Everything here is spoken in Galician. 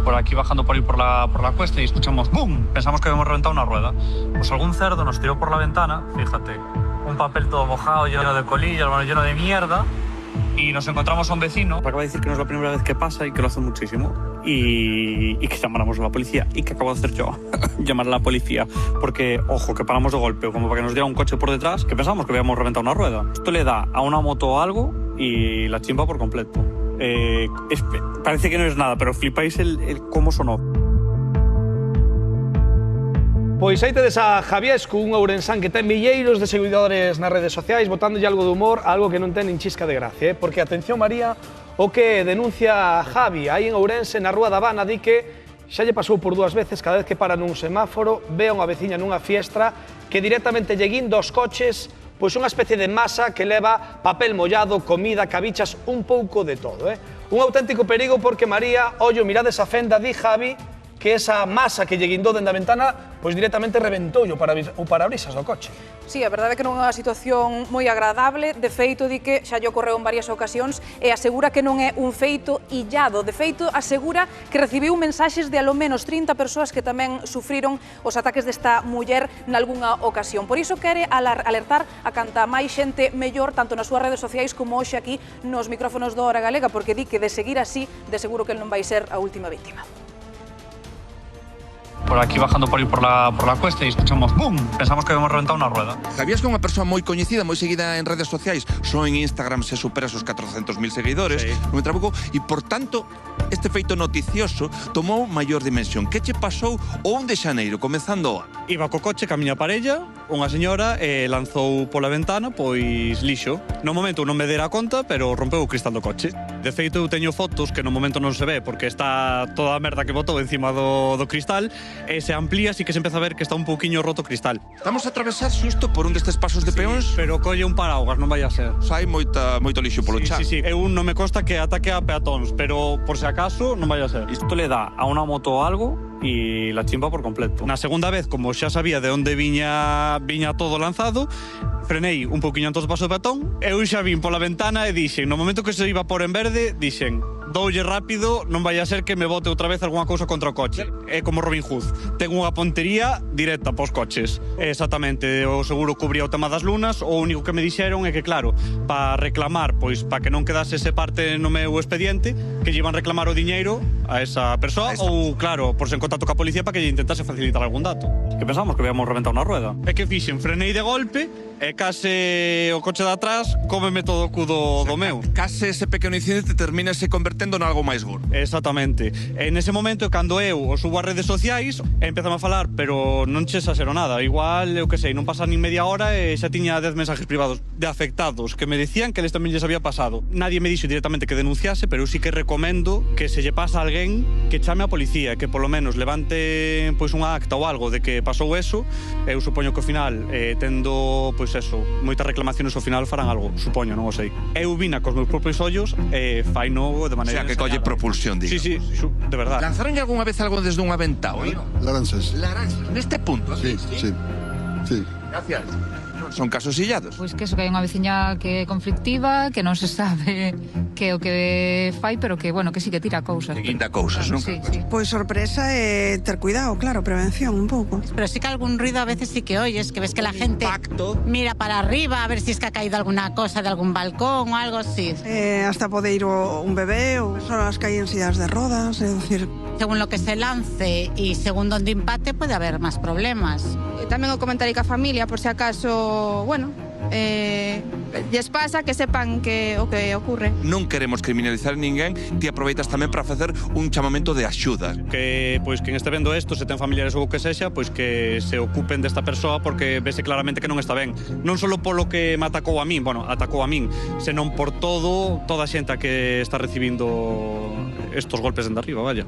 por aquí bajando por ahí por la cuesta y escuchamos ¡bum! Pensamos que habíamos reventado una rueda. Pues algún cerdo nos tiró por la ventana, fíjate, un papel todo mojado, lleno de colillas, bueno, lleno de mierda. Y nos encontramos a un vecino que acaba de decir que no es la primera vez que pasa y que lo hace muchísimo. Y que llamáramos a la policía. ¿Y qué acabo de hacer yo? Llamar a la policía. Porque, ojo, que paramos de golpe, como para que nos diera un coche por detrás, que pensamos que habíamos reventado una rueda. Esto le da a una moto o algo y la chimpa por completo. Parece que no es nada, pero flipáis el cómo sonó. Pois aí tedes a Javiescu, un ourensán que ten milleiros de seguidores nas redes sociais, botándolle algo de humor, algo que non ten nin chisca de gracia, porque, atención María, o que denuncia Javi aí en Ourense, na Rúa da Habana, di que xa lle pasou por 2 veces, cada vez que para nun semáforo, ve a unha veciña nunha fiestra que directamente lle guinda aos coches pois unha especie de masa que leva papel mollado, comida, cabichas, un pouco de todo, Un auténtico perigo porque María, ollo, mirades a fenda, di Javi, que esa masa que lle guindou dende a ventana pois directamente reventou o parabrisas do coche. Sí, a verdade é que non é unha situación moi agradable, de feito di que xa lle ocorreu en varias ocasións e asegura que non é un feito illado, de feito asegura que recibiu mensaxes de alo menos 30 persoas que tamén sufriron os ataques desta muller nalgúnha ocasión. Por iso quere alertar a canta máis xente mellor, tanto nas súas redes sociais como hoxe aquí nos micrófonos do Hora Galega, porque di que de seguir así, de seguro que el non vai ser a última víctima. Por aquí bajando por ahí por la cuesta y escuchamos ¡bum! Pensamos que habíamos reventado una rueda. Javiescu é unha persoa moi coñecida, moi seguida en redes sociais. Só en Instagram se supera esos 400.000 seguidores, non me trabuco, e por tanto, este feito noticioso tomou maior dimensión. Que che pasou o 1 de xaneiro, comezando o ano? Iba co coche ca miña parella, unha señora lanzou pola ventana, pois lixo. No momento non me dera conta, pero rompeu o cristal do coche. De feito, eu teño fotos que no momento non se ve porque está toda a merda que botou encima do cristal, e se amplía, sí que se empeza a ver que está un pouquiño roto o cristal. Estamos a atravesar xusto por un destes pasos de peóns? Pero colle un paraugas, non vai a ser. Hai moito lixo polo chan. Sí. Eu non me consta que ataque a peatóns, pero por se acaso non vai a ser. Isto le dá a unha moto o algo e la chimpa por completo. Na segunda vez, como xa sabía de onde viña todo lanzado, frenei un pouquiño antes do paso de peatón, eu xa vin pola ventana e dixen, no momento que se iba por en verde, dixen, doulle rápido, non vai a ser que me bote outra vez algunha cousa contra o coche. É como Robin Hood, ten unha pontería directa pos coches. Exactamente, o seguro cubría o tema das lunas, o único que me dixeron é que, claro, para reclamar, pois para que non quedase ese parte no meu expediente, que lle iban reclamar o diñeiro a esa persoa, ou, claro, por se en contacto ca policía para que lle intentase facilitar algún dato. Que pensamos que habíamos reventado unha rueda. É que fixen, frenei de golpe, e case o coche de atrás cómeme todo o cu do meu. Case ese pequeno incidente termínase convertendo en algo máis gordo. Exactamente. En ese momento, cando eu o subo ás redes sociais, empezame a falar, pero non che exasero nada. Igual, eu que sei, non pasa nin media hora e xa tiña 10 mensajes privados de afectados que me decían que eles tamén lles había pasado. Nadie me dixo directamente que denunciase, pero eu sí que recomendo que se lle pasa a alguén que chame a policía, que polo menos levante pois unha acta ou algo de que pasou eso. Eu supoño que ao final, tendo pois eso, moitas reclamacións ao final farán algo, supoño, non o sei. Eu vina cos meus propios ollos e faino de maneira... O sea, que colle propulsión, digo. Sí, de verdad. Lanzaron algunha vez algo desde unha ventá, oi? Laranxas. Neste punto? Sí. Gracias. Son casos illados. Pois que eso, que hai unha veciña que é conflictiva, que non se sabe que o que fai, pero que, bueno, que sí que tira cousas. Que guinda cousas, non? Sí. Pois sorpresa e ter cuidado, claro, prevención un pouco. Pero sí que algún ruido a veces sí que oyes, que ves que la gente mira para arriba a ver si es que ha caído alguna cosa de algún balcón o algo así. Hasta pode ir un bebé ou persoas que hai en sillas de rodas, é dicir... Según lo que se lance y según donde impacte puede haber más problemas. Tamén o comentarei ca familia, por se acaso, bueno, lles pasa, que sepan que o que ocurre. Non queremos criminalizar ninguén, ti aproveitas tamén para facer un chamamento de axuda. Que, pois, quen este vendo isto, se ten familiares ou o que sexa, pois que se ocupen desta persoa porque vese claramente que non está ben. Non só polo que me atacou a min, atacou a min, senón por toda a xente que está recibindo estos golpes dende arriba, vaya.